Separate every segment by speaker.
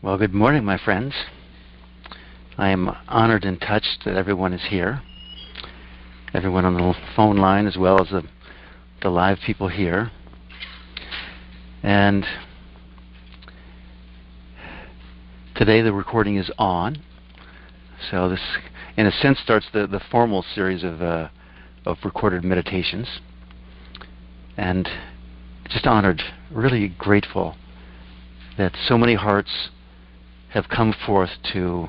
Speaker 1: Well, good morning, my friends. I am honored and touched that everyone is here. Everyone on the phone line as well as the live people here. And today the recording is on. So this, in a sense, starts the formal series of recorded meditations. And just honored, really grateful that so many hearts have come forth to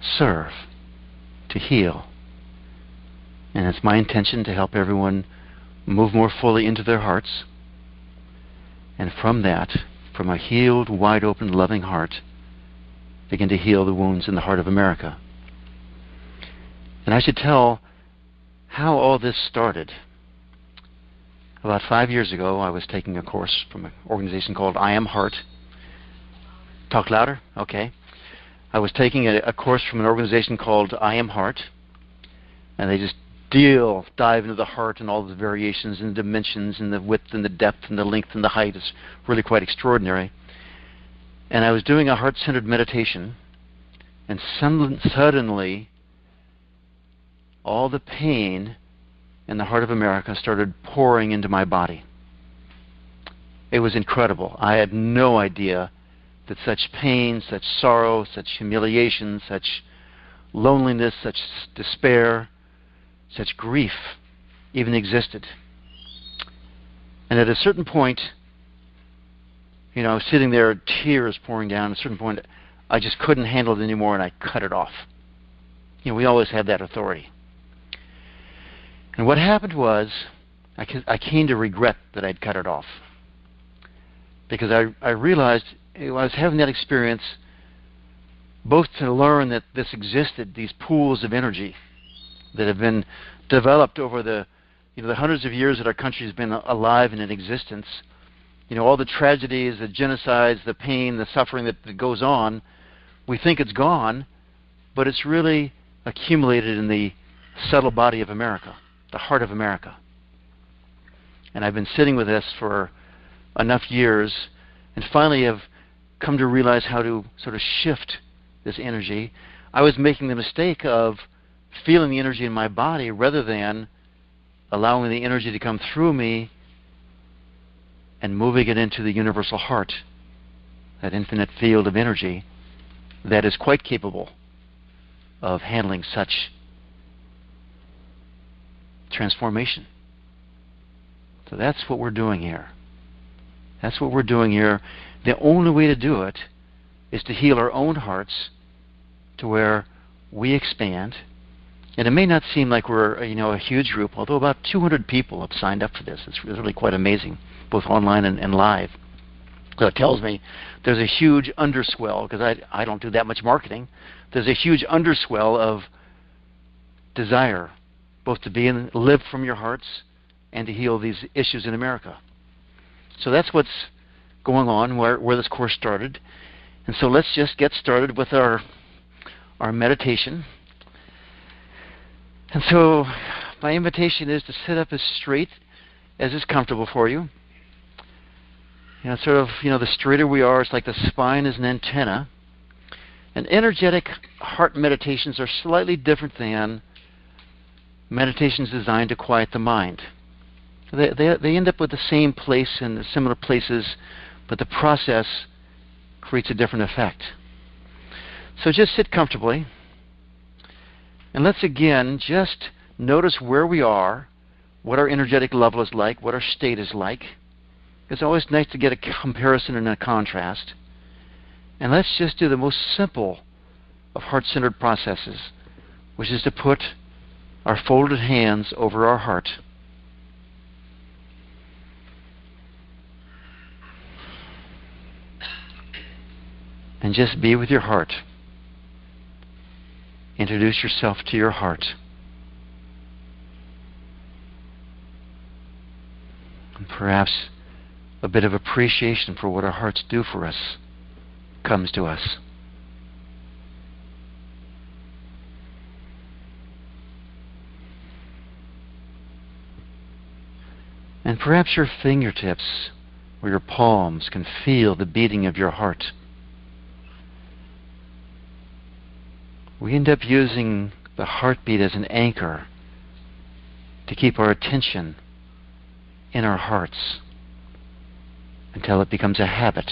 Speaker 1: serve, to heal. And it's my intention to help everyone move more fully into their hearts. And from that, from a healed, wide open, loving heart, begin to heal the wounds in the heart of America. And I should tell how all this started. About 5 years ago, I was taking a course from an organization called I Am Heart. Talk louder? Okay. I was taking a course from an organization called I Am Heart, and they just dive into the heart and all the variations and dimensions and the width and the depth and the length and the height. Is really quite extraordinary. And I was doing a heart-centered meditation, and suddenly all the pain in the heart of America started pouring into my body. It was incredible. I had no idea that such pain, such sorrow, such humiliation, such loneliness, such despair, such grief even existed. And at a certain point, I was sitting there, tears pouring down. At a certain point, I just couldn't handle it anymore, and I cut it off. We always have that authority. And what happened was, I came to regret that I'd cut it off. Because I realized I was having that experience both to learn that this existed, these pools of energy that have been developed over the hundreds of years that our country has been alive and in existence. All the tragedies, the genocides, the pain, the suffering that goes on, we think it's gone, but it's really accumulated in the subtle body of America, the heart of America. And I've been sitting with this for enough years, and finally have come to realize how to sort of shift this energy. I was making the mistake of feeling the energy in my body rather than allowing the energy to come through me and moving it into the universal heart, that infinite field of energy that is quite capable of handling such transformation. So that's what we're doing here. That's what we're doing here. The only way to do it is to heal our own hearts to where we expand. And it may not seem like we're a huge group, although about 200 people have signed up for this. It's really quite amazing, both online and live. So it tells me there's a huge underswell, because I don't do that much marketing. There's a huge underswell of desire, both to live from your hearts and to heal these issues in America. So that's what's going on, where this course started. And so let's just get started with our meditation. And so my invitation is to sit up as straight as is comfortable for you. The straighter we are, it's like the spine is an antenna. And energetic heart meditations are slightly different than meditations designed to quiet the mind. They end up with the same place and the similar places, but the process creates a different effect. So just sit comfortably, and let's again just notice where we are, what our energetic level is like, what our state is like. It's always nice to get a comparison and a contrast. And let's just do the most simple of heart-centered processes, which is to put our folded hands over our heart. And just be with your heart. Introduce yourself to your heart. And perhaps a bit of appreciation for what our hearts do for us comes to us. And perhaps your fingertips or your palms can feel the beating of your heart. we end up using the heartbeat as an anchor to keep our attention in our hearts until it becomes a habit.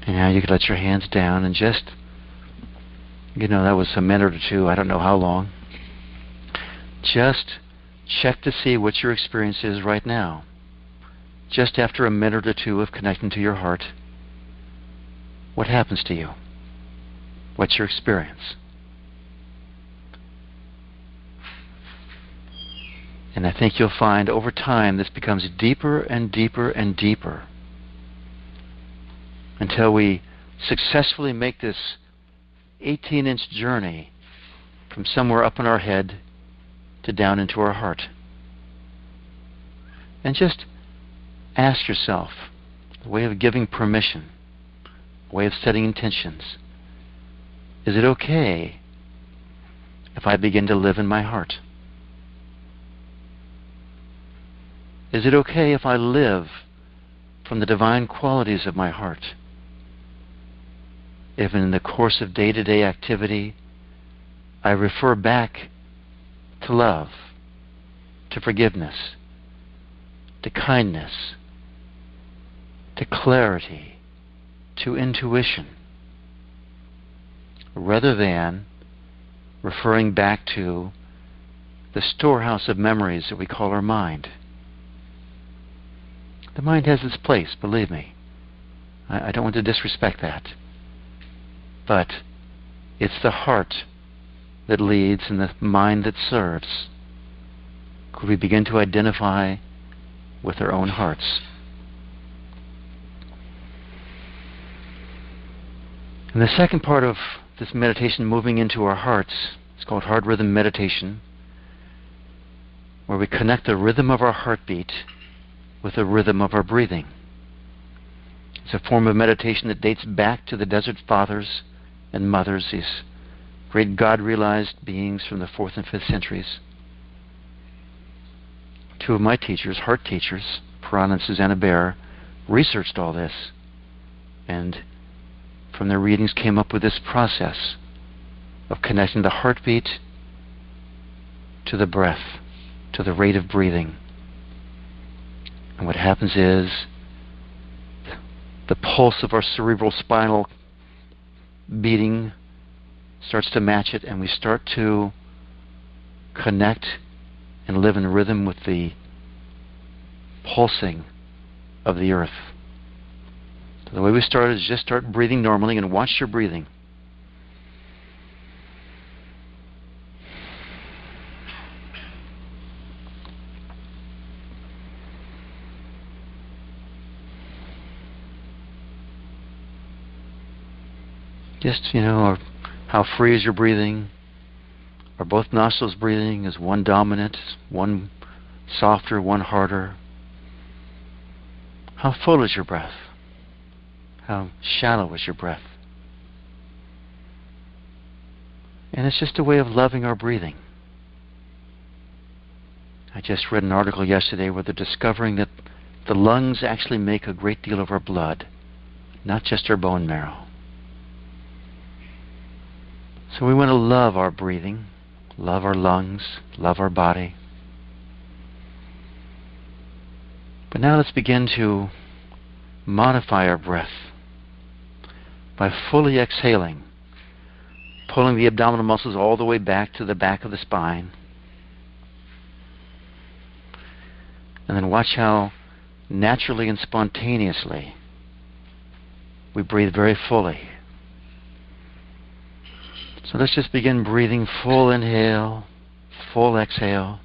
Speaker 1: And now you can let your hands down and just, that was a minute or two, I don't know how long. Just check to see what your experience is right now. Just after a minute or two of connecting to your heart, what happens to you? What's your experience? And I think you'll find over time this becomes deeper and deeper and deeper, until we successfully make this 18-inch journey from somewhere up in our head to down into our heart. And just ask yourself, a way of giving permission, a way of setting intentions, is it okay if I begin to live in my heart? Is it okay if I live from the divine qualities of my heart? If in the course of day-to-day activity I refer back to love, to forgiveness, to kindness, to clarity, to intuition, rather than referring back to the storehouse of memories that we call our mind. The mind has its place, believe me. I don't want to disrespect that. But it's the heart that leads and the mind that serves. Could we begin to identify with our own hearts? And the second part of this meditation, moving into our hearts, it's called heart rhythm meditation, where we connect the rhythm of our heartbeat with the rhythm of our breathing. It's a form of meditation that dates back to the Desert Fathers and Mothers, these great God-realized beings from the 4th and 5th centuries. Two of my teachers, heart teachers, Puran and Susanna Baer, researched all this, and from their readings came up with this process of connecting the heartbeat to the breath, to the rate of breathing. And what happens is the pulse of our cerebral spinal beating starts to match it, and we start to connect and live in rhythm with the pulsing of the earth. So the way we start is just start breathing normally and watch your breathing. Just, how free is your breathing? Are both nostrils breathing? Is one dominant, one softer, one harder? How full is your breath? How shallow is your breath? And it's just a way of loving our breathing. I just read an article yesterday where they're discovering that the lungs actually make a great deal of our blood, not just our bone marrow. So we want to love our breathing, love our lungs, love our body. But now let's begin to modify our breath by fully exhaling, pulling the abdominal muscles all the way back to the back of the spine. And then watch how naturally and spontaneously we breathe very fully. It's So let's just begin breathing full inhale, full exhale.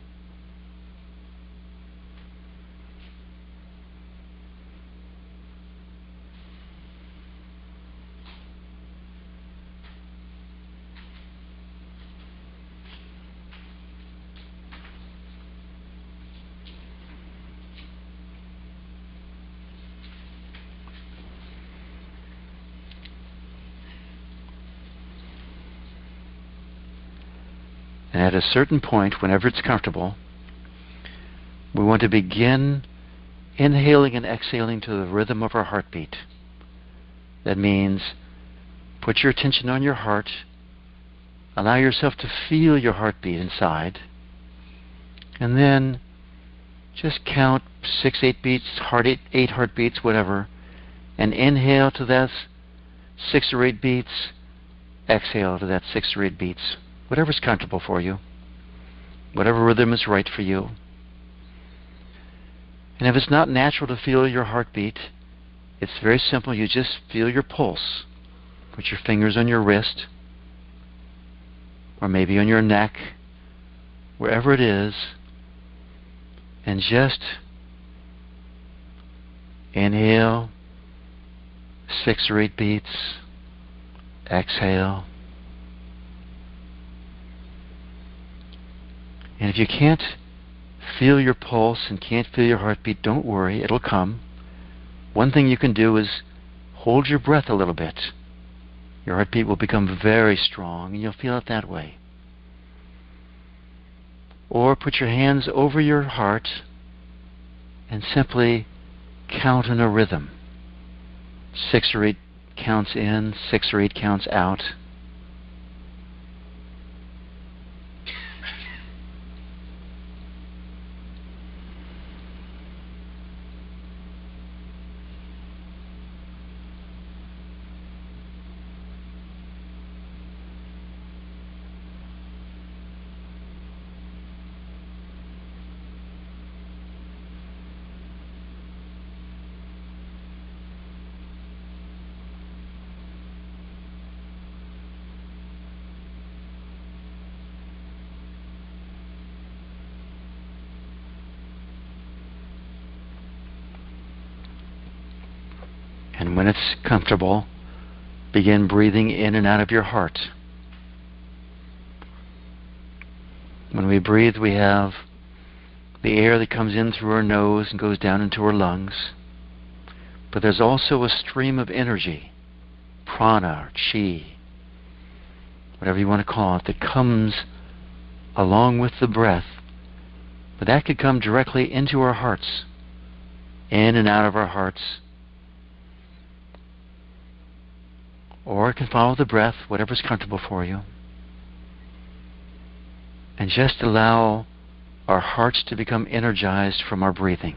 Speaker 1: And at a certain point, whenever it's comfortable, we want to begin inhaling and exhaling to the rhythm of our heartbeat. That means put your attention on your heart, allow yourself to feel your heartbeat inside, and then just count 6, 8 beats, 8 heartbeats, whatever, and inhale to that 6 or 8 beats, exhale to that 6 or 8 beats. Whatever's comfortable for you, whatever rhythm is right for you. And if it's not natural to feel your heartbeat, it's very simple. You just feel your pulse. Put your fingers on your wrist, or maybe on your neck, wherever it is, and just inhale 6 or 8 beats, exhale. And if you can't feel your pulse and can't feel your heartbeat, don't worry, it'll come. One thing you can do is hold your breath a little bit. Your heartbeat will become very strong, and you'll feel it that way. Or put your hands over your heart and simply count in a rhythm. 6 or 8 counts in, 6 or 8 counts out. And when it's comfortable, begin breathing in and out of your heart. When we breathe, we have the air that comes in through our nose and goes down into our lungs. But there's also a stream of energy, prana or chi, whatever you want to call it, that comes along with the breath. But that could come directly into our hearts, in and out of our hearts. Or it can follow the breath, whatever's comfortable for you. And just allow our hearts to become energized from our breathing.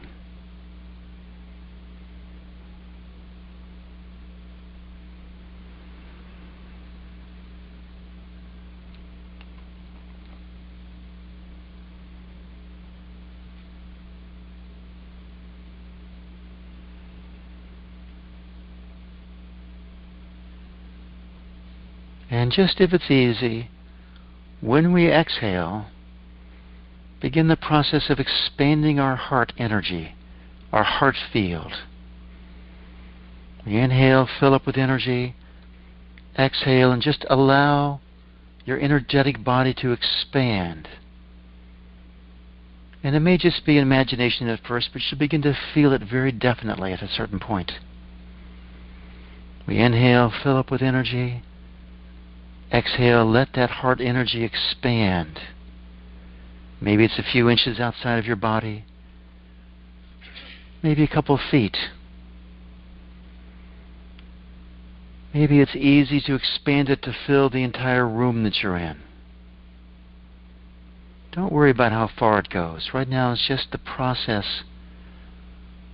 Speaker 1: And just if it's easy, when we exhale, begin the process of expanding our heart energy, our heart field. We inhale, fill up with energy, exhale, and just allow your energetic body to expand. And it may just be imagination at first, but you'll begin to feel it very definitely at a certain point. We inhale, fill up with energy. Exhale, let that heart energy expand. Maybe it's a few inches outside of your body. Maybe a couple feet. Maybe it's easy to expand it to fill the entire room that you're in. Don't worry about how far it goes. Right now it's just the process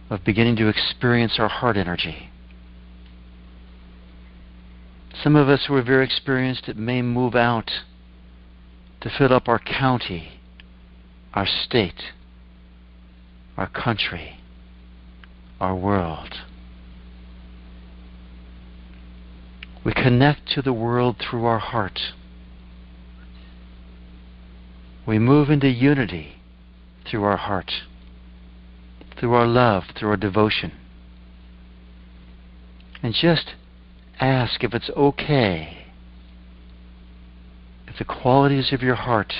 Speaker 1: of beginning to experience our heart energy. Some of us who are very experienced, it may move out to fill up our county, our state, our country, our world. We connect to the world through our heart. We move into unity through our heart, through our love, through our devotion. And just ask if it's okay if the qualities of your heart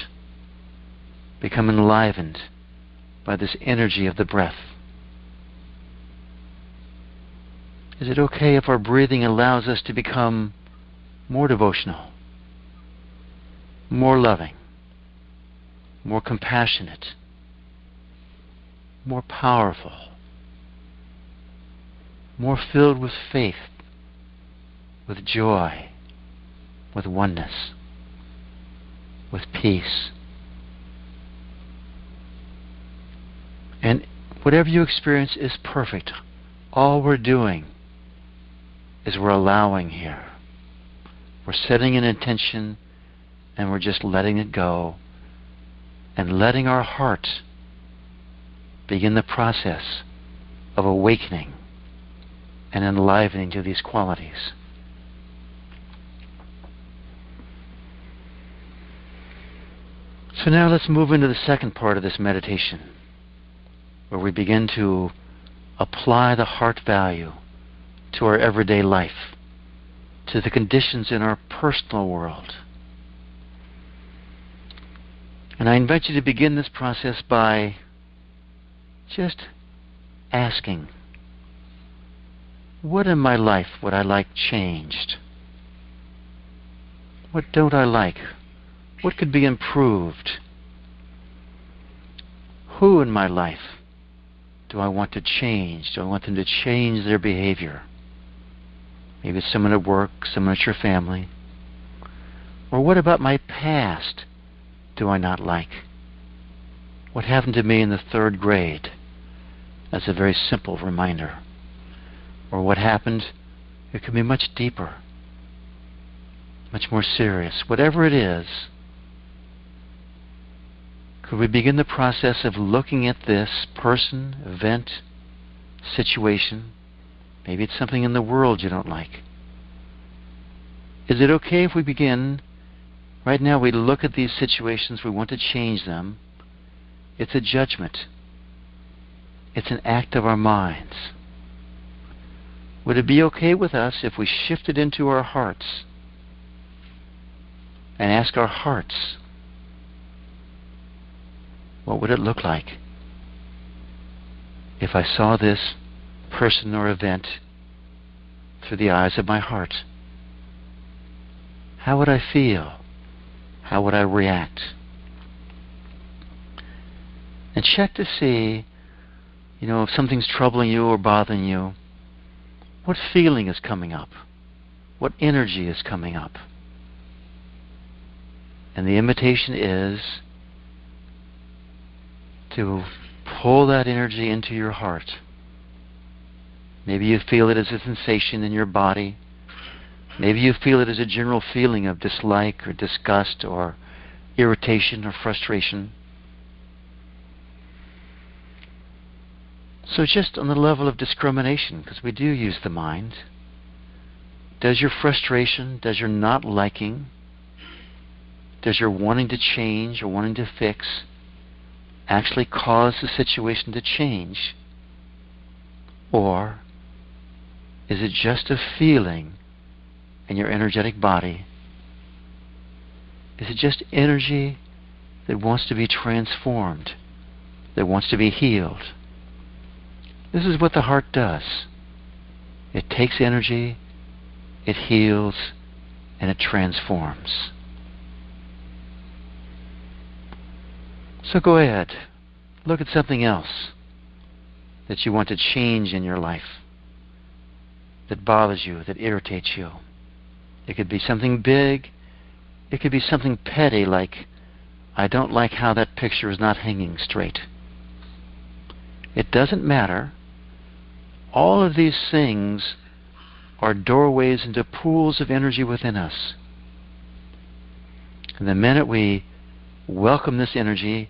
Speaker 1: become enlivened by this energy of the breath. Is it okay if our breathing allows us to become more devotional, more loving, more compassionate, more powerful, more filled with faith, with joy, with oneness, with peace? And whatever you experience is perfect. All we're doing is we're allowing here. We're setting an intention and we're just letting it go and letting our heart begin the process of awakening and enlivening to these qualities. So now let's move into the second part of this meditation, where we begin to apply the heart value to our everyday life, to the conditions in our personal world. And I invite you to begin this process by just asking, what in my life would I like changed? What don't I like? What could be improved? Who in my life do I want to change? Do I want them to change their behavior? Maybe it's someone at work, someone at your family. Or what about my past do I not like? What happened to me in the 3rd grade? That's a very simple reminder. Or what happened, it could be much deeper, much more serious. Whatever it is, could we begin the process of looking at this person, event, situation? Maybe it's something in the world you don't like. Is it okay if we begin, right now we look at these situations, we want to change them. It's a judgment. It's an act of our minds. Would it be okay with us if we shifted into our hearts and ask our hearts, what would it look like if I saw this person or event through the eyes of my heart? How would I feel? How would I react? And check to see, if something's troubling you or bothering you, what feeling is coming up? What energy is coming up? And the invitation is to pull that energy into your heart. Maybe you feel it as a sensation in your body. Maybe you feel it as a general feeling of dislike or disgust or irritation or frustration. So just on the level of discrimination, because we do use the mind, does your frustration, does your not liking, does your wanting to change or wanting to fix actually cause the situation to change? Or is it just a feeling in your energetic body? Is it just energy that wants to be transformed, that wants to be healed? This is what the heart does. It takes energy, it heals, and it transforms. So go ahead, look at something else that you want to change in your life, that bothers you, that irritates you. It could be something big. It could be something petty, like, I don't like how that picture is not hanging straight. It doesn't matter. All of these things are doorways into pools of energy within us. And the minute we welcome this energy,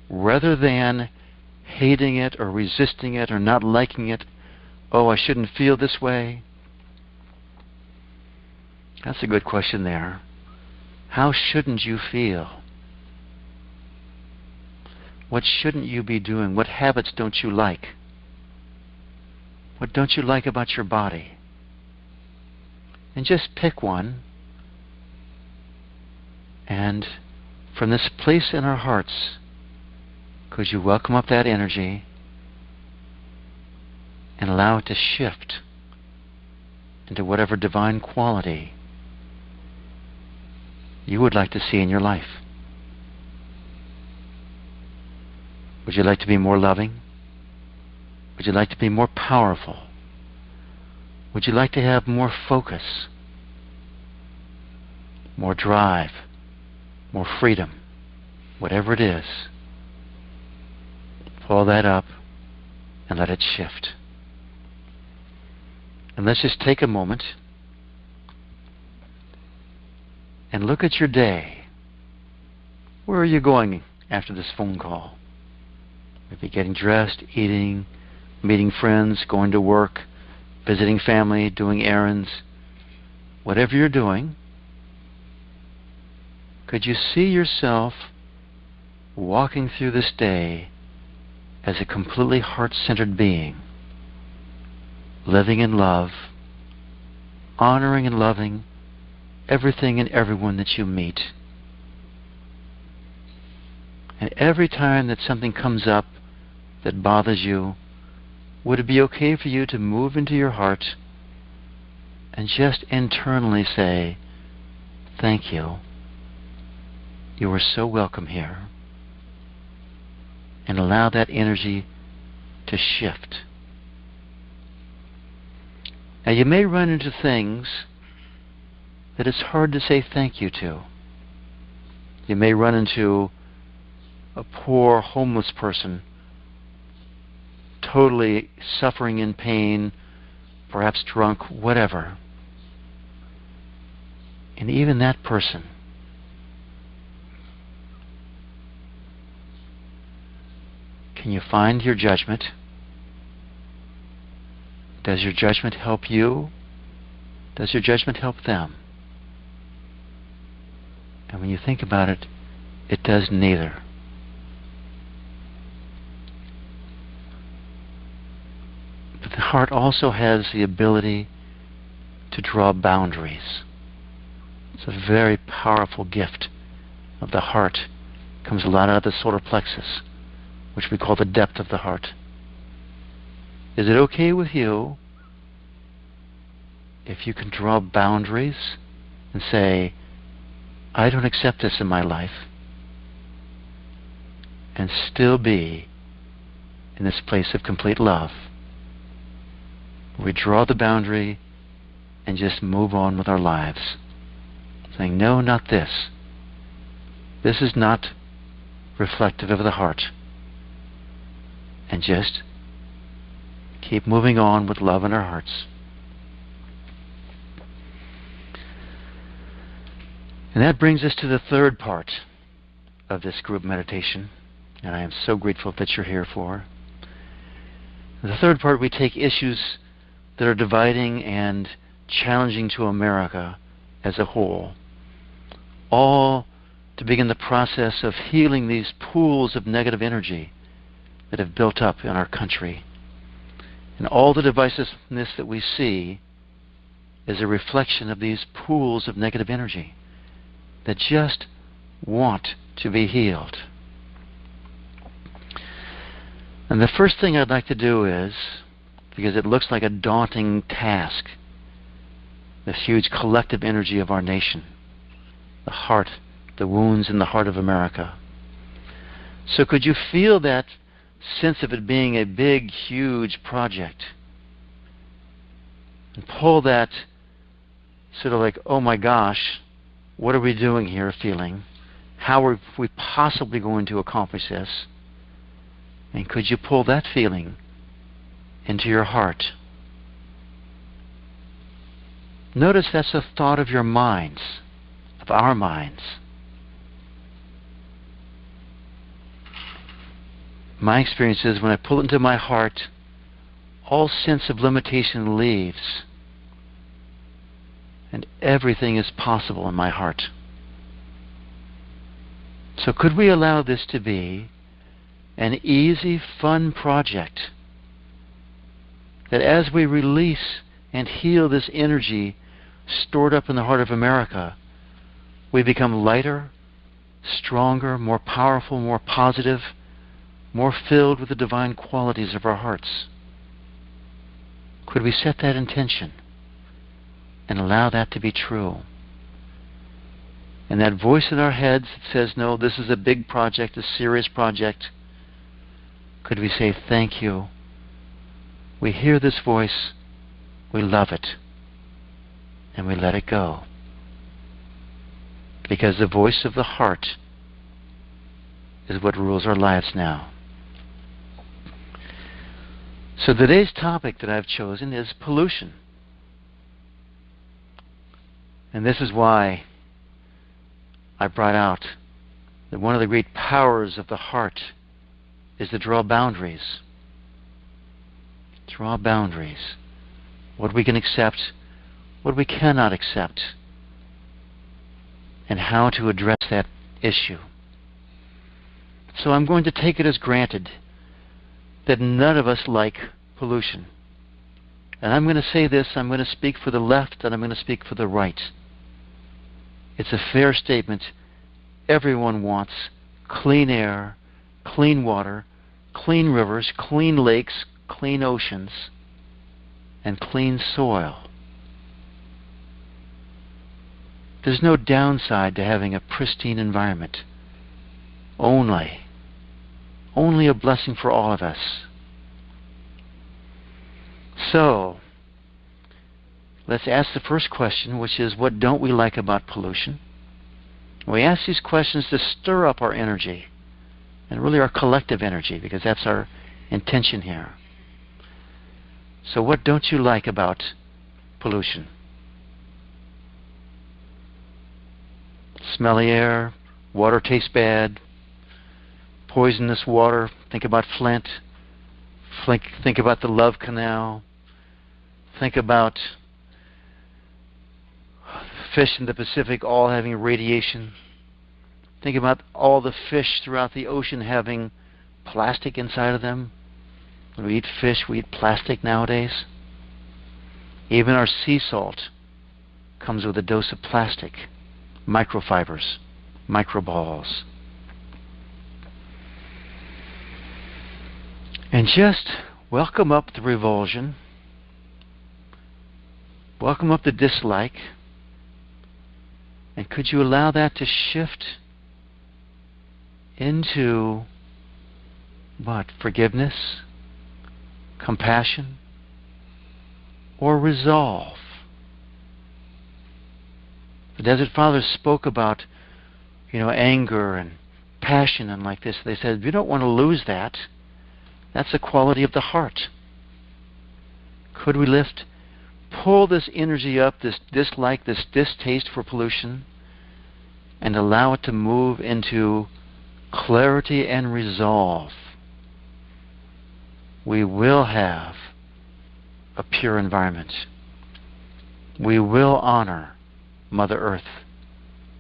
Speaker 1: rather than hating it or resisting it or not liking it, oh, I shouldn't feel this way. That's a good question there. How shouldn't you feel? What shouldn't you be doing? What habits don't you like? What don't you like about your body? And just pick one. And from this place in our hearts, could you welcome up that energy and allow it to shift into whatever divine quality you would like to see in your life? Would you like to be more loving? Would you like to be more powerful? Would you like to have more focus, more drive, more freedom? Whatever it is, pull that up and let it shift. And let's just take a moment and look at your day. Where are you going after this phone call? Maybe getting dressed, eating, meeting friends, going to work, visiting family, doing errands. Whatever you're doing, could you see yourself walking through this day as a completely heart-centered being, living in love, honoring and loving everything and everyone that you meet? And every time that something comes up that bothers you, would it be okay for you to move into your heart and just internally say, thank you. You are so welcome here. And allow that energy to shift. Now you may run into things that it's hard to say thank you to. You may run into a poor homeless person totally suffering in pain, perhaps drunk, whatever. And even that person, can you find your judgment? Does your judgment help you? Does your judgment help them? And when you think about it, it does neither. But the heart also has the ability to draw boundaries. It's a very powerful gift of the heart. It comes a lot out of the solar plexus, which we call the depth of the heart. Is it okay with you if you can draw boundaries and say, I don't accept this in my life, and still be in this place of complete love? We draw the boundary and just move on with our lives, saying, no, not this. This is not reflective of the heart. And just keep moving on with love in our hearts. And that brings us to the third part of this group meditation, and I am so grateful that you're here for. The third part, we take issues that are dividing and challenging to America as a whole, all to begin the process of healing these pools of negative energy that have built up in our country. And all the divisiveness that we see is a reflection of these pools of negative energy that just want to be healed. And the first thing I'd like to do is, because it looks like a daunting task, this huge collective energy of our nation, the heart, the wounds in the heart of America. So could you feel that sense of it being a big, huge project? And pull that sort of like, oh my gosh, what are we doing here feeling? How are we possibly going to accomplish this? And could you pull that feeling into your heart? Notice that's a thought of your minds, of our minds. My experience is when I pull it into my heart, all sense of limitation leaves, and everything is possible in my heart. So could we allow this to be an easy, fun project that as we release and heal this energy stored up in the heart of America, we become lighter, stronger, more powerful, more positive, more filled with the divine qualities of our hearts. Could we set that intention and allow that to be true? And that voice in our heads that says, no, this is a big project, a serious project, could we say, thank you? We hear this voice, we love it, and we let it go. Because the voice of the heart is what rules our lives now. So today's topic that I've chosen is pollution. And this is why I brought out that one of the great powers of the heart is to draw boundaries. Draw boundaries. What we can accept, what we cannot accept, and how to address that issue. So I'm going to take it as granted that none of us like pollution. And I'm going to say this, I'm going to speak for the left and I'm going to speak for the right. It's a fair statement. Everyone wants clean air, clean water, clean rivers, clean lakes, clean oceans, and clean soil. There's no downside to having a pristine environment. Only a blessing for all of us. So, let's ask the first question, which is, what don't we like about pollution? We ask these questions to stir up our energy, and really our collective energy, because that's our intention here. So what don't you like about pollution? Smelly air, water tastes bad, poisonous water, think about Flint, think about the Love Canal, think about fish in the Pacific all having radiation, think about all the fish throughout the ocean having plastic inside of them. When we eat fish, we eat plastic nowadays. Even our sea salt comes with a dose of plastic, microfibers, microballs. And just welcome up the revulsion, welcome up the dislike, and could you allow that to shift into what? Forgiveness, compassion, or resolve? The Desert Fathers spoke about, anger and passion and like this. They said, you don't want to lose that. That's the quality of the heart. Could we pull this energy up, this dislike, this distaste for pollution, and allow it to move into clarity and resolve? We will have a pure environment. We will honor Mother Earth.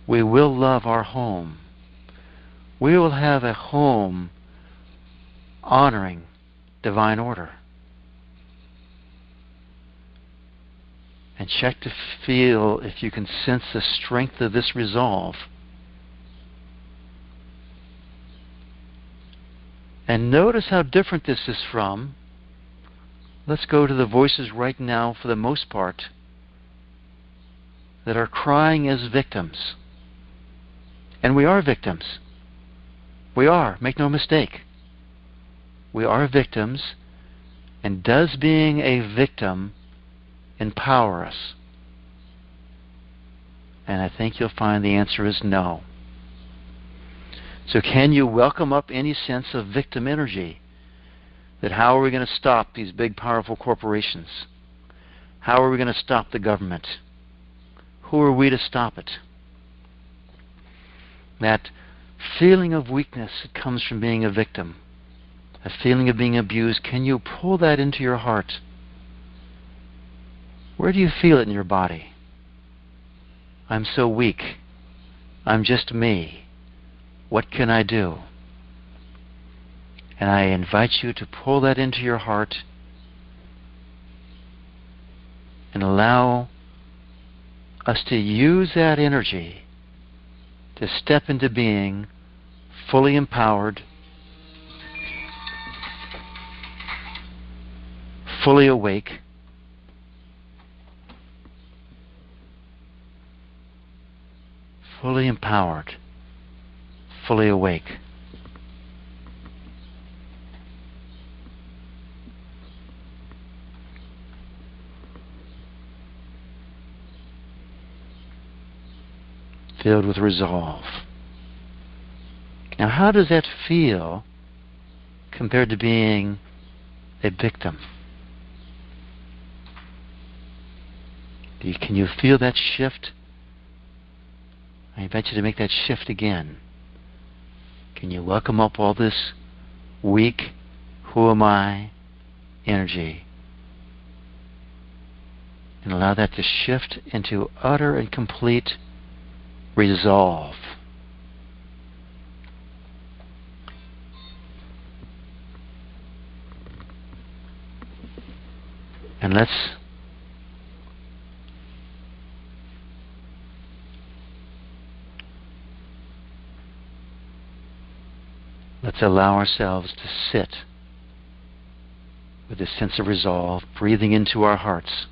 Speaker 1: We will love our home. We will have a home honoring divine order. And check to feel if you can sense the strength of this resolve. And notice how different this is from, let's go to the voices right now, for the most part, that are crying as victims. And we are victims. We are, make no mistake. We are victims, and does being a victim empower us? And I think you'll find the answer is no. So can you welcome up any sense of victim energy? That how are we going to stop these big powerful corporations? How are we going to stop the government? Who are we to stop it? That feeling of weakness that comes from being a victim, a feeling of being abused, can you pull that into your heart? Where do you feel it in your body? I'm so weak. I'm just me. What can I do? And I invite you to pull that into your heart and allow us to use that energy to step into being fully empowered, fully awake, fully empowered, fully awake. Filled with resolve. Now, how does that feel compared to being a victim? Can you feel that shift? I invite you to make that shift again. Can you welcome up all this weak, who am I energy and allow that to shift into utter and complete resolve? And let's allow ourselves to sit with this sense of resolve, breathing into our hearts.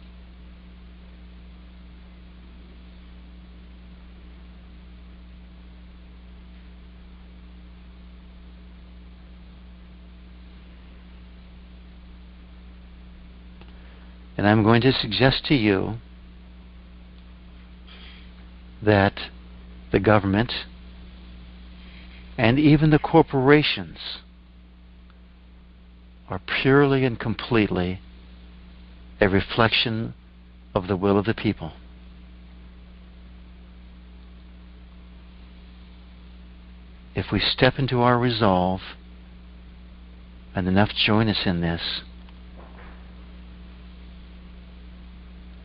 Speaker 1: And I'm going to suggest to you that the government and even the corporations are purely and completely a reflection of the will of the people. If we step into our resolve, and enough join us in this,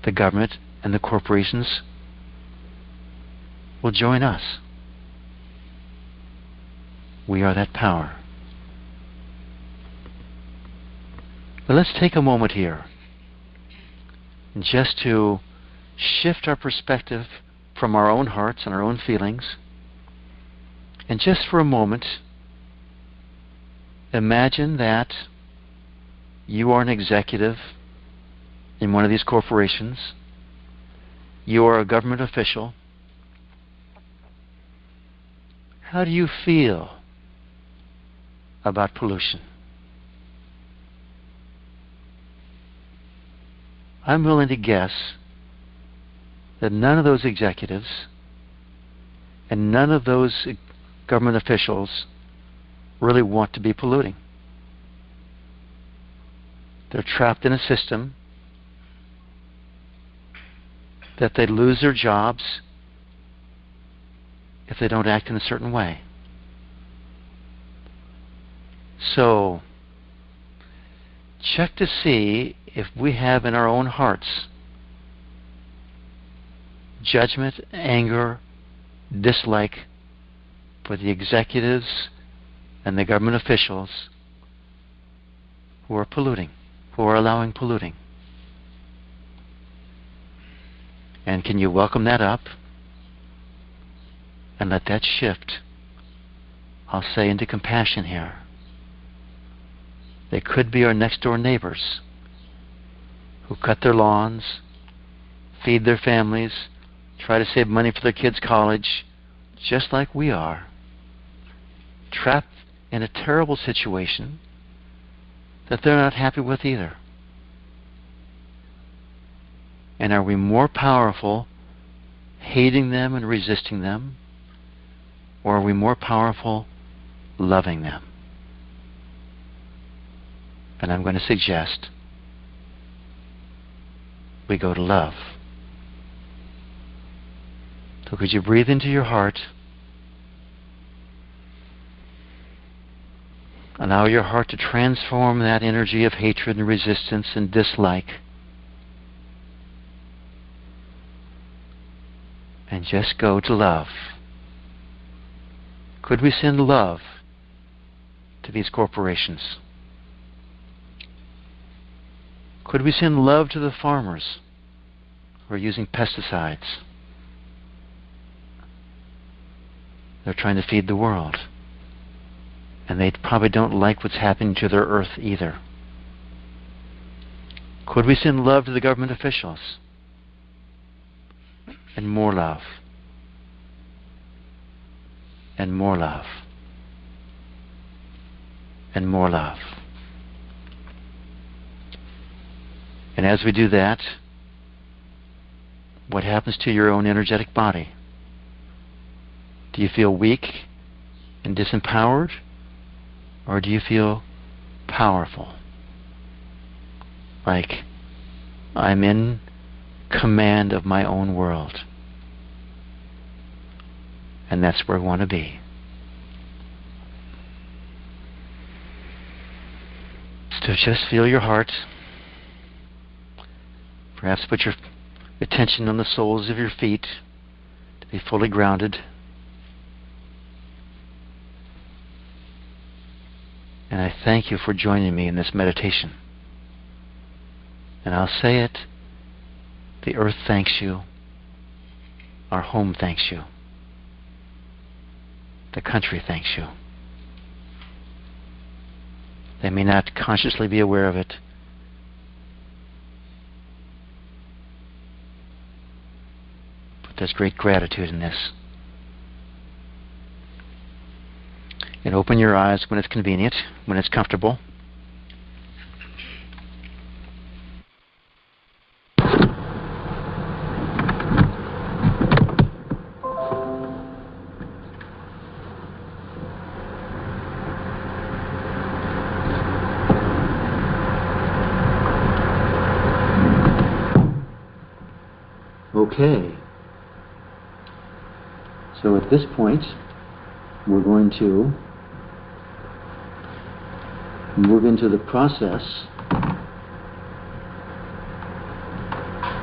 Speaker 1: the government and the corporations will join us. We are that power. But let's take a moment here just to shift our perspective from our own hearts and our own feelings, and just for a moment imagine that you are an executive in one of these corporations. You are a government official. How do you feel about pollution? I'm willing to guess that none of those executives and none of those government officials really want to be polluting. They're trapped in a system that they lose their jobs if they don't act in a certain way. So, check to see if we have in our own hearts judgment, anger, dislike for the executives and the government officials who are polluting, who are allowing polluting. And can you welcome that up and let that shift, I'll say, into compassion here? They could be our next door neighbors who cut their lawns, feed their families, try to save money for their kids' college, just like we are, trapped in a terrible situation that they're not happy with either. And are we more powerful hating them and resisting them, or are we more powerful loving them? And I'm going to suggest we go to love. So could you breathe into your heart? Allow your heart to transform that energy of hatred and resistance and dislike, and just go to love. Could we send love to these corporations? Could we send love to the farmers who are using pesticides? They're trying to feed the world. And they probably don't like what's happening to their earth either. Could we send love to the government officials? And more love. And more love. And more love. And as we do that, what happens to your own energetic body? Do you feel weak and disempowered? Or do you feel powerful? Like, I'm in command of my own world. And that's where I want to be. So just feel your heart. Perhaps put your attention on the soles of your feet to be fully grounded. And I thank you for joining me in this meditation. And I'll say it. The earth thanks you. Our home thanks you. The country thanks you. They may not consciously be aware of it, but there's great gratitude in this. And open your eyes when it's convenient, when it's comfortable. Okay. So at this point, we're going to move into the process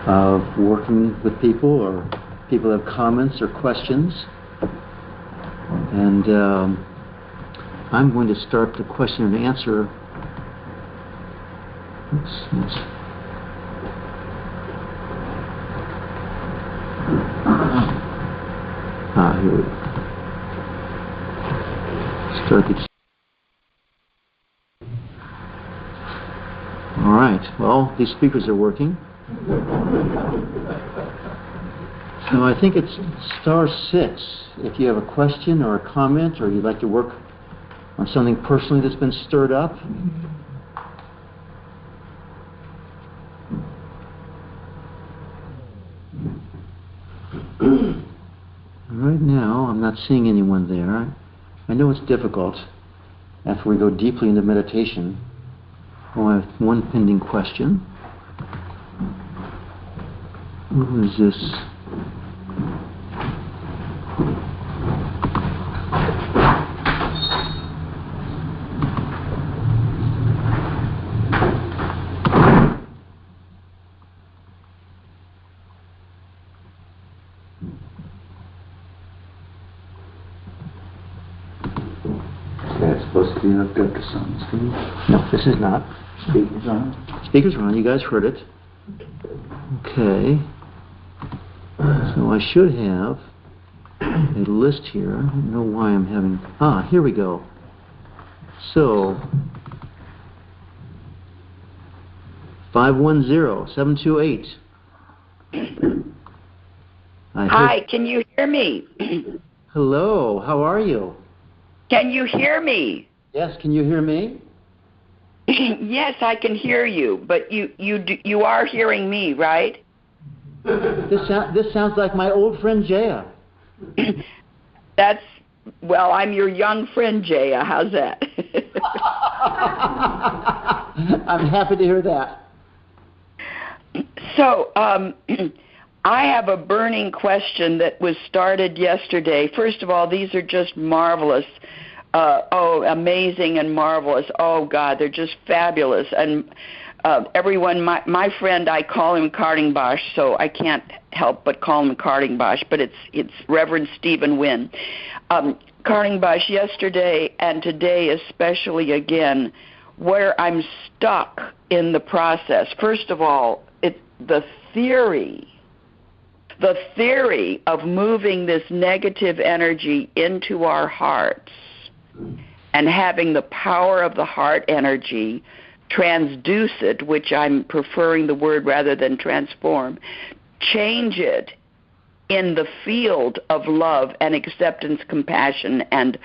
Speaker 1: of working with people, or people have comments or questions. And I'm going to start the question and answer. Oops. Here we go. Start the. All right. Well, these speakers are working. So I think it's *6 if you have a question or a comment, or you'd like to work on something personally that's been stirred up. Right now, I'm not seeing anyone there. I know it's difficult after we go deeply into meditation. Oh, I have one pending question. Who is this?
Speaker 2: Supposed to be hooked up to something, Steve?
Speaker 1: No, this is not.
Speaker 2: Speakers on?
Speaker 1: Speakers are on. You guys heard it. Okay. So I should have a list here. I don't know why I'm having... here we go. So, 510-728.
Speaker 3: Hi, can you hear me?
Speaker 1: Hello, how are you?
Speaker 3: Can you hear me?
Speaker 1: Yes, can you hear me?
Speaker 3: Yes, I can hear you, but you are hearing me, right?
Speaker 1: This sounds like my old friend Jaya.
Speaker 3: Well, I'm your young friend Jaya. How's that?
Speaker 1: I'm happy to hear that.
Speaker 3: So, I have a burning question that was started yesterday. First of all, these are just marvelous. Amazing and marvelous. Oh, God, they're just fabulous. And everyone, my friend, I call him Cardingbosch, so I can't help but call him Cardingbosch, but it's Reverend Stephen Wynn. Cardingbosch, yesterday and today especially again, where I'm stuck in the process. First of all, the theory of moving this negative energy into our hearts and having the power of the heart energy transduce it, which I'm preferring the word rather than transform, change it in the field of love and acceptance, compassion, and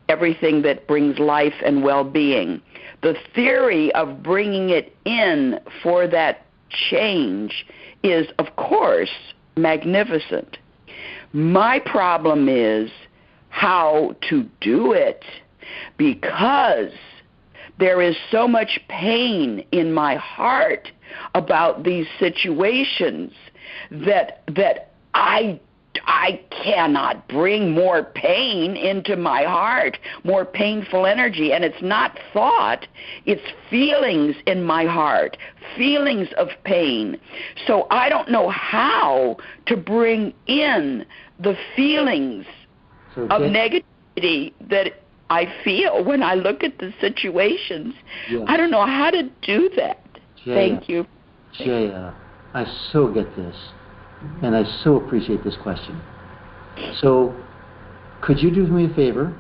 Speaker 3: everything that brings life and well-being. The theory of bringing it in for that change is, of course, magnificent. My problem is how to do it, because there is so much pain in my heart about these situations that I cannot bring more pain into my heart, more painful energy. And it's not thought, it's feelings in my heart, feelings of pain. So I don't know how to bring in the feelings of negativity that I feel when I look at the situations.
Speaker 4: Yes.
Speaker 3: I don't know how to do that.
Speaker 4: Jaya,
Speaker 3: Thank you.
Speaker 4: Jaya, I so get this, and I so appreciate this question. So, could you do me a favor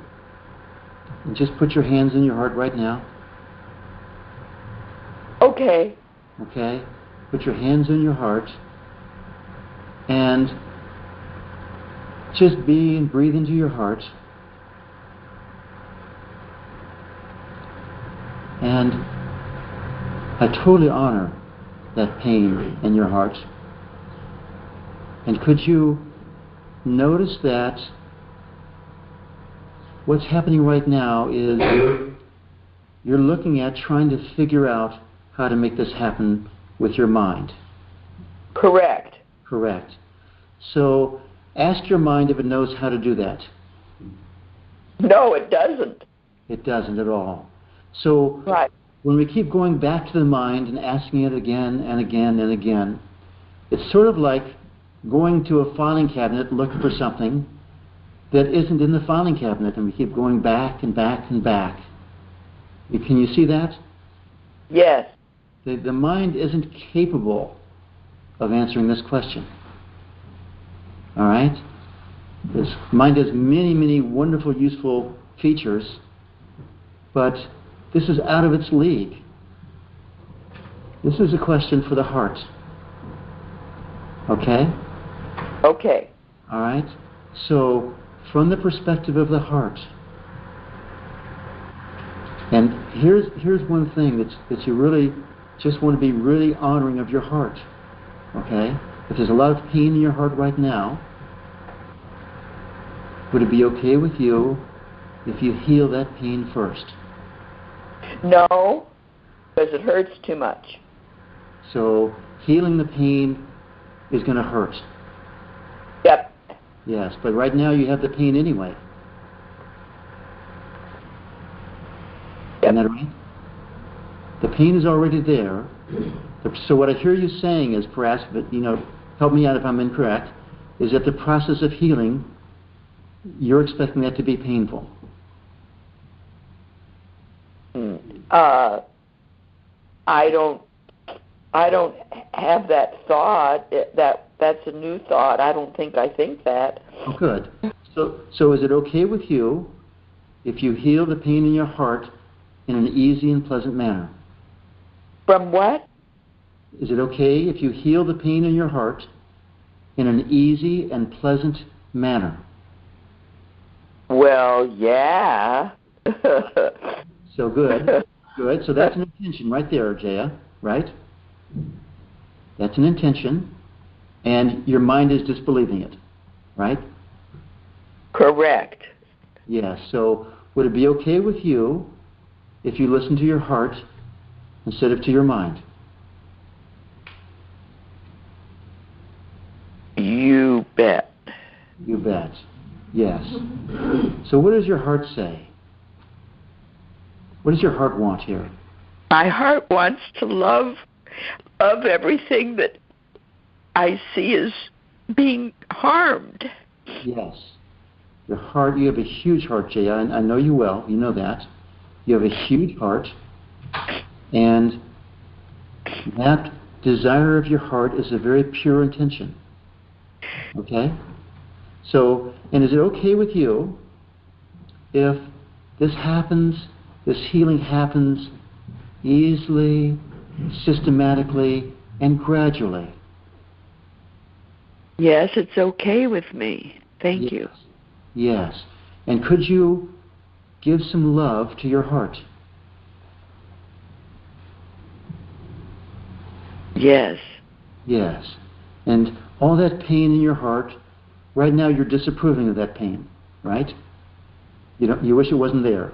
Speaker 4: and just put your hands in your heart right now?
Speaker 3: Okay.
Speaker 4: Okay? Put your hands in your heart and just be and breathe into your heart. And I totally honor that pain in your heart. And could you notice that what's happening right now is you're looking at trying to figure out how to make this happen with your mind.
Speaker 3: Correct.
Speaker 4: Correct. So ask your mind if it knows how to do that.
Speaker 3: No, it doesn't.
Speaker 4: It doesn't at all. So
Speaker 3: right.
Speaker 4: When we keep going back to the mind and asking it again and again and again, it's sort of like going to a filing cabinet looking for something that isn't in the filing cabinet, and we keep going back and back and back. Can you see that?
Speaker 3: Yes.
Speaker 4: The mind isn't capable of answering this question. All right? This mind has many, many wonderful, useful features, but this is out of its league. This is a question for the heart. Okay?
Speaker 3: Okay.
Speaker 4: All right? So, from the perspective of the heart, and here's one thing that you really just want to be really honoring of your heart. Okay? If there's a lot of pain in your heart right now, would it be okay with you if you heal that pain first?
Speaker 3: No, because it hurts too much.
Speaker 4: So healing the pain is going to hurt.
Speaker 3: Yep.
Speaker 4: Yes, but right now you have the pain anyway.
Speaker 3: Yep.
Speaker 4: Isn't that right? The pain is already there. So what I hear you saying is, perhaps, but help me out if I'm incorrect, is that the process of healing, you're expecting that to be painful.
Speaker 3: I don't have that thought. That's a new thought. I don't think I think that.
Speaker 4: Oh, good. So is it okay with you if you heal the pain in your heart in an easy and pleasant manner?
Speaker 3: From what?
Speaker 4: Is it okay if you heal the pain in your heart in an easy and pleasant manner?
Speaker 3: Well, yeah.
Speaker 4: So good. Good. So that's an intention right there, Jaya, right? That's an intention, and your mind is disbelieving it, right?
Speaker 3: Correct.
Speaker 4: Yes. So would it be okay with you if you listen to your heart instead of to your mind?
Speaker 3: You bet.
Speaker 4: You bet. Yes. So what does your heart say? What does your heart want here?
Speaker 3: My heart wants to love everything that I see as being harmed.
Speaker 4: Yes. Your heart, you have a huge heart, Jaya. I know you well. You know that. You have a huge heart. And that desire of your heart is a very pure intention. Okay? So, and is it okay with you if this happens, this healing happens easily, systematically, and gradually?
Speaker 3: Yes, it's okay with me. Thank you.
Speaker 4: Yes. And could you give some love to your heart?
Speaker 3: Yes.
Speaker 4: Yes. And all that pain in your heart, right now you're disapproving of that pain, right? You wish it wasn't there.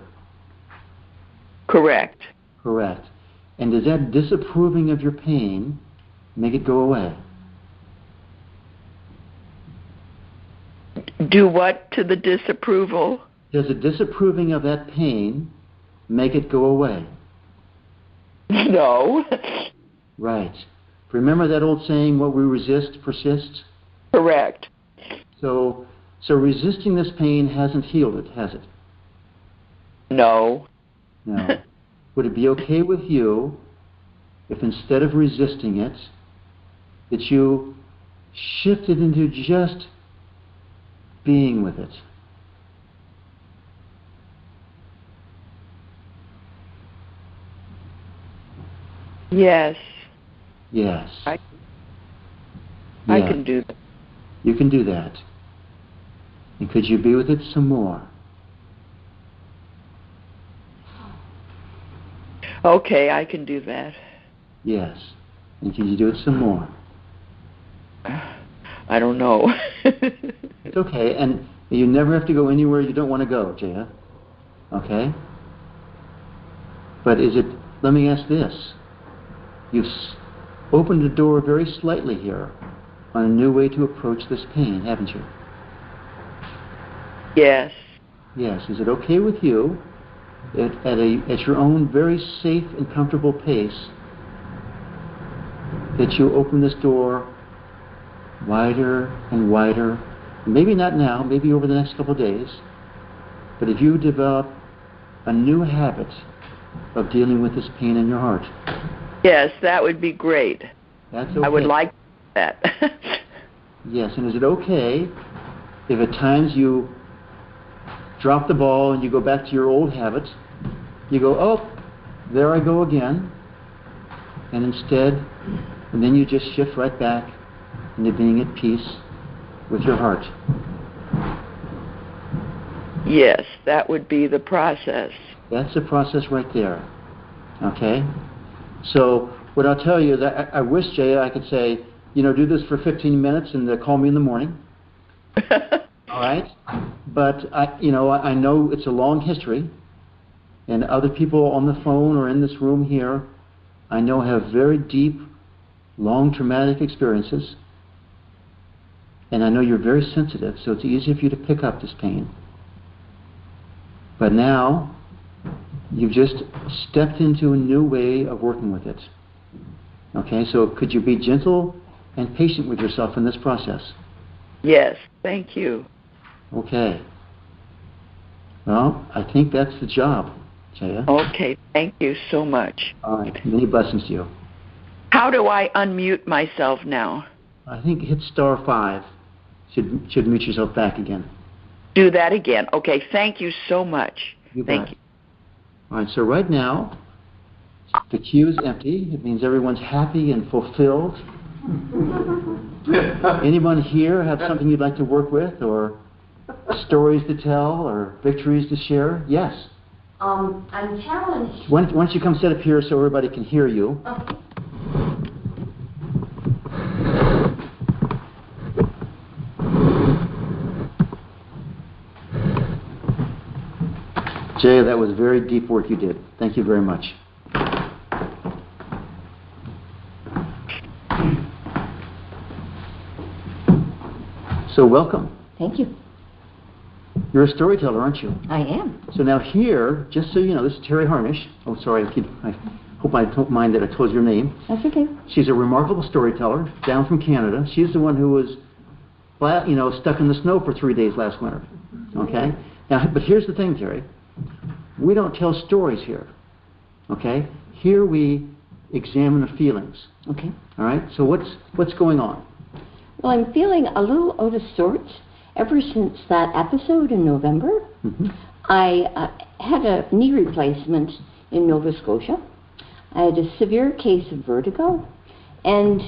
Speaker 3: Correct.
Speaker 4: Correct. And does that disapproving of your pain make it go away?
Speaker 3: Do what to the disapproval?
Speaker 4: Does the disapproving of that pain make it go away?
Speaker 3: No.
Speaker 4: Right. Remember that old saying, what we resist persists?
Speaker 3: Correct.
Speaker 4: So resisting this pain hasn't healed it, has it?
Speaker 3: No.
Speaker 4: No. Would it be okay with you if instead of resisting it, that you shifted into just being with it?
Speaker 3: Yes.
Speaker 4: Yes.
Speaker 3: I
Speaker 4: Yeah.
Speaker 3: can do that.
Speaker 4: You can do that. And could you be with it some more?
Speaker 3: Okay, I can do that.
Speaker 4: Yes. And can you do it some more?
Speaker 3: I don't know.
Speaker 4: It's okay. And you never have to go anywhere you don't want to go, Jaya. Okay? But let me ask this. You've opened the door very slightly here on a new way to approach this pain, haven't you?
Speaker 3: Yes.
Speaker 4: Yes. Is it okay with you at your own very safe and comfortable pace that you open this door wider and wider? Maybe not now, maybe over the next couple of days, but if you develop a new habit of dealing with this pain in your heart.
Speaker 3: Yes, that would be great.
Speaker 4: That's okay.
Speaker 3: I would like that.
Speaker 4: Yes, and is it okay if at times you drop the ball and you go back to your old habits, you go, oh, there I go again, and then you just shift right back into being at peace with your heart?
Speaker 3: Yes, that would be the process.
Speaker 4: That's the process right there. Okay? So what I'll tell you is I wish, Jaya, I could say, do this for 15 minutes and call me in the morning. All right? But I know it's a long history, and other people on the phone or in this room here, I know have very deep, long traumatic experiences. And I know you're very sensitive, so it's easy for you to pick up this pain. But now, you've just stepped into a new way of working with it. Okay, so could you be gentle and patient with yourself in this process?
Speaker 3: Yes, thank you.
Speaker 4: Okay. Well, I think that's the job, Jaya.
Speaker 3: Okay, thank you so much.
Speaker 4: All right, many blessings to you.
Speaker 3: How do I unmute myself now?
Speaker 4: I think hit *5. Should mute yourself back again.
Speaker 3: Do that again. Okay, thank you so much. Thank you.
Speaker 4: All right, so right now, the queue is empty. It means everyone's happy and fulfilled. Anyone here have something you'd like to work with, or stories to tell, or victories to share? Yes.
Speaker 5: I'm challenged.
Speaker 4: Why don't you come sit up here so everybody can hear you?
Speaker 5: Okay.
Speaker 4: Jay, that was very deep work you did. Thank you very much. So welcome.
Speaker 5: Thank you.
Speaker 4: You're a storyteller, aren't you?
Speaker 5: I am.
Speaker 4: So now here, just so you know, this is Terry Harnish. Oh, sorry, I hope I don't mind that I told your name.
Speaker 6: That's okay.
Speaker 4: She's a remarkable storyteller down from Canada. She's the one who was, stuck in the snow for 3 days last winter. Okay? Now, but here's the thing, Terry. We don't tell stories here. Okay? Here we examine the feelings.
Speaker 6: Okay.
Speaker 4: All right? So what's going on?
Speaker 6: Well, I'm feeling a little out of sorts ever since that episode in November.
Speaker 4: Mm-hmm.
Speaker 6: I had a knee replacement in Nova Scotia. I had a severe case of vertigo, and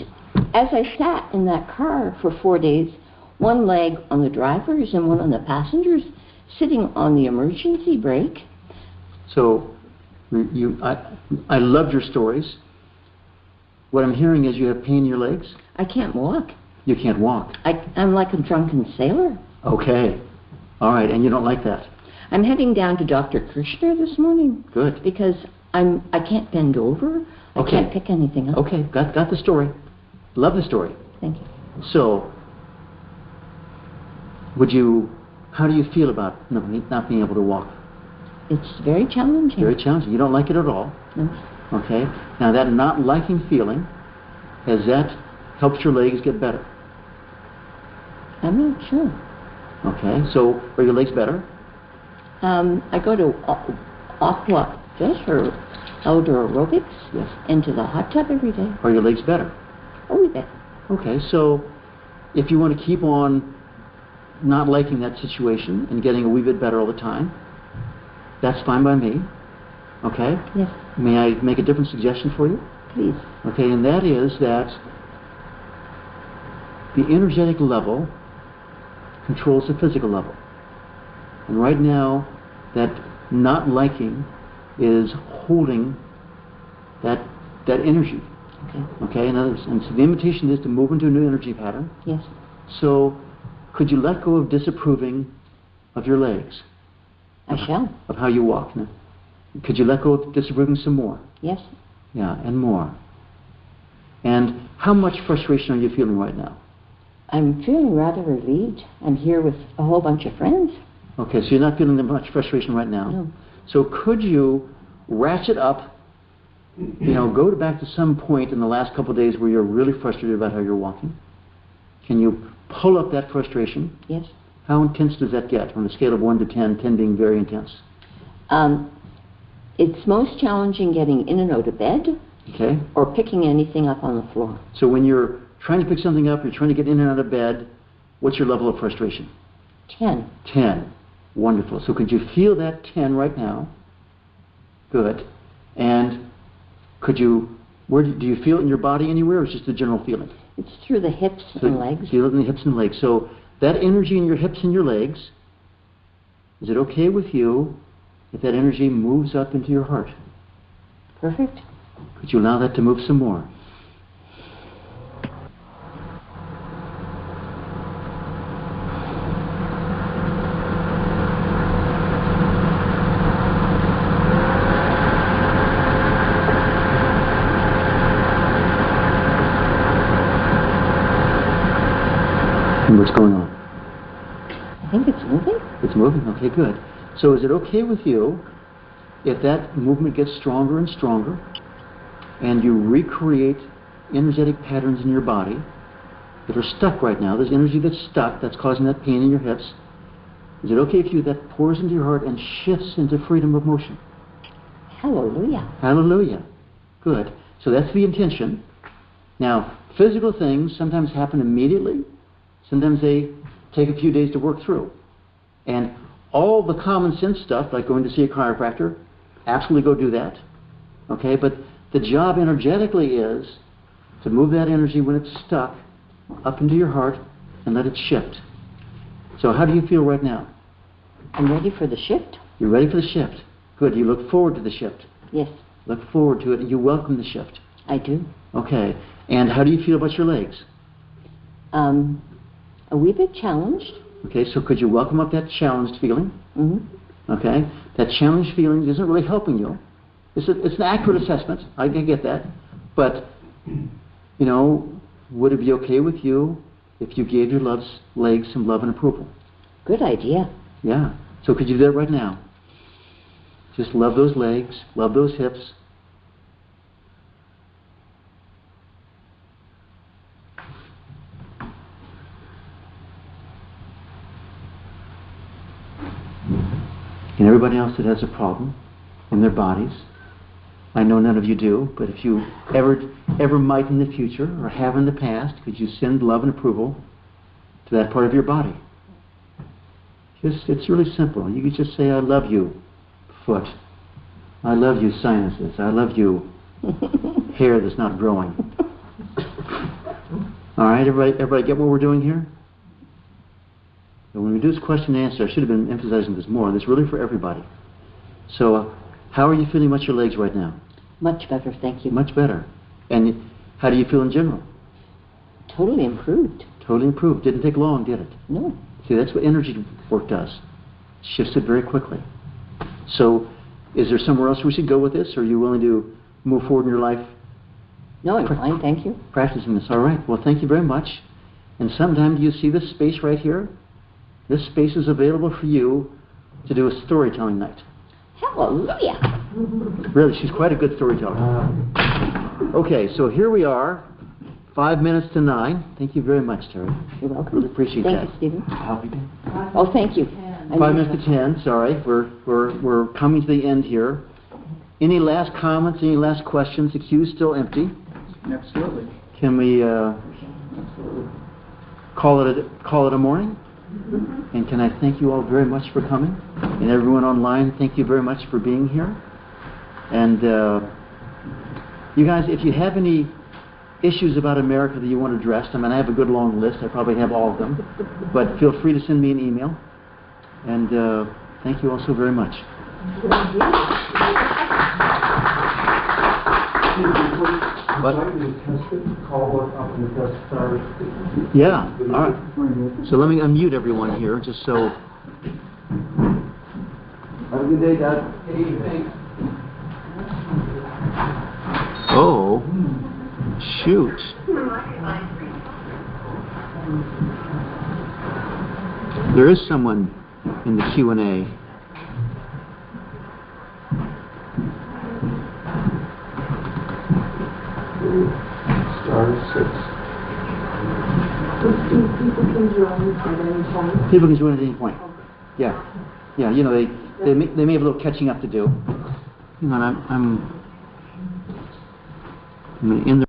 Speaker 6: as I sat in that car for 4 days, one leg on the driver's and one on the passenger's, sitting on the emergency brake.
Speaker 4: So, I loved your stories. What I'm hearing is you have pain in your legs?
Speaker 6: I can't walk.
Speaker 4: You can't walk.
Speaker 6: I'm like a drunken sailor.
Speaker 4: Okay. All right, and you don't like that?
Speaker 6: I'm heading down to Dr. Kirshner this morning.
Speaker 4: Good.
Speaker 6: Because I can't bend over. I
Speaker 4: Okay.
Speaker 6: can't pick anything up.
Speaker 4: Okay, got the story. Love the story.
Speaker 6: Thank you.
Speaker 4: So, how do you feel about not being able to walk?
Speaker 6: It's very challenging.
Speaker 4: Very challenging. You don't like it at all.
Speaker 6: No.
Speaker 4: Okay. Now that not liking feeling, has that helped your legs get better?
Speaker 6: I'm not sure.
Speaker 4: Okay. So are your legs better?
Speaker 6: I go to aqua just for outdoor aerobics.
Speaker 4: Yes.
Speaker 6: Into the hot tub every day.
Speaker 4: Are your legs better?
Speaker 6: A wee bit.
Speaker 4: Okay. So if you want to keep on not liking that situation and getting a wee bit better all the time, that's fine by me. Okay?
Speaker 6: Yes.
Speaker 4: May I make a different suggestion for you?
Speaker 6: Please.
Speaker 4: Okay, and that is that the energetic level controls the physical level. And right now, that not liking is holding that energy.
Speaker 6: Okay.
Speaker 4: Okay, and so the invitation is to move into a new energy pattern.
Speaker 6: Yes.
Speaker 4: So, could you let go of disapproving of your legs?
Speaker 6: I shall.
Speaker 4: Of how you walk. Now, could you let go of disapproving some more?
Speaker 6: Yes.
Speaker 4: Yeah, and more. And how much frustration are you feeling right now?
Speaker 6: I'm feeling rather relieved. I'm here with a whole bunch of friends.
Speaker 4: Okay, so you're not feeling that much frustration right now?
Speaker 6: No.
Speaker 4: So could you ratchet up, go back to some point in the last couple of days where you're really frustrated about how you're walking? Can you pull up that frustration?
Speaker 6: Yes.
Speaker 4: How intense does that get on a scale of 1 to 10, 10 being very intense?
Speaker 6: It's most challenging getting in and out of bed.
Speaker 4: Okay.
Speaker 6: Or picking anything up on the floor.
Speaker 4: So when you're trying to pick something up, you're trying to get in and out of bed, what's your level of frustration?
Speaker 6: 10.
Speaker 4: 10. Wonderful. So could you feel that 10 right now? Good. And where do you feel it in your body anywhere, or is it just a general feeling?
Speaker 6: It's through the hips and legs.
Speaker 4: Feel it in the hips and legs. So that energy in your hips and your legs, is it okay with you if that energy moves up into your heart?
Speaker 6: Perfect.
Speaker 4: Could you allow that to move some more? And what's going on?
Speaker 6: I think it's moving.
Speaker 4: It's moving? Okay, good. So is it okay with you if that movement gets stronger and stronger and you recreate energetic patterns in your body that are stuck right now? There's energy that's stuck that's causing that pain in your hips. Is it okay if that pours into your heart and shifts into freedom of motion?
Speaker 6: Hallelujah.
Speaker 4: Hallelujah. Good. So that's the intention. Now, physical things sometimes happen immediately. Sometimes they take a few days to work through. And all the common sense stuff, like going to see a chiropractor, absolutely go do that. Okay? But the job energetically is to move that energy when it's stuck up into your heart and let it shift. So how do you feel right now?
Speaker 6: I'm ready for the shift.
Speaker 4: You're ready for the shift. Good. You look forward to the shift.
Speaker 6: Yes.
Speaker 4: Look forward to it and you welcome the shift.
Speaker 6: I do.
Speaker 4: Okay. And how do you feel about your legs?
Speaker 6: A wee bit challenged.
Speaker 4: Okay, so could you welcome up that challenged feeling?
Speaker 6: Mm-hmm.
Speaker 4: Okay? That challenged feeling isn't really helping you. It's an accurate assessment. I can get that. But, would it be okay with you if you gave your legs some love and approval?
Speaker 6: Good idea.
Speaker 4: Yeah. So could you do that right now? Just love those legs, love those hips, and everybody else that has a problem in their bodies. I know none of you do, but if you ever might in the future or have in the past, could you send love and approval to that part of your body? It's really simple. You could just say, I love you, foot. I love you, sinuses. I love you, hair that's not growing. All right, everybody get what we're doing here? So when we do this question and answer, I should have been emphasizing this more. This is really for everybody. So how are you feeling about your legs right now?
Speaker 6: Much better, thank you.
Speaker 4: Much better. And how do you feel in general?
Speaker 6: Totally improved.
Speaker 4: Totally improved. Didn't take long, did it?
Speaker 6: No.
Speaker 4: See, that's what energy work does. Shifts it very quickly. So is there somewhere else we should go with this, or are you willing to move forward in your life?
Speaker 6: No, I'm fine, thank you.
Speaker 4: Practicing this. All right. Well, thank you very much. And sometime, do you see this space right here? This space is available for you to do a storytelling night.
Speaker 6: Hallelujah.
Speaker 4: Really, she's quite a good storyteller. Okay, so here we are, 5 minutes to 9. Thank you very much, Terry.
Speaker 6: You're welcome.
Speaker 4: Really appreciate that.
Speaker 6: Thank you, Stephen.
Speaker 4: How have you been?
Speaker 6: Oh, thank you.
Speaker 4: 5 minutes to 10. Sorry, we're coming to the end here. Any last comments? Any last questions? The queue's still empty.
Speaker 2: Absolutely.
Speaker 4: Can we call it a morning? And can I thank you all very much for coming? And everyone online, thank you very much for being here. And you guys, if you have any issues about America that you want addressed, I mean, I have a good long list. I probably have all of them. But feel free to send me an email. And thank you all so very much. What? Yeah, all right. So let me unmute everyone here, just so. Have a good day, Dad. Hey, oh, shoot. There is someone in the Q&A. People can join at any point. Yeah, yeah. You know, they may have a little catching up to do. Hang on, I'm in the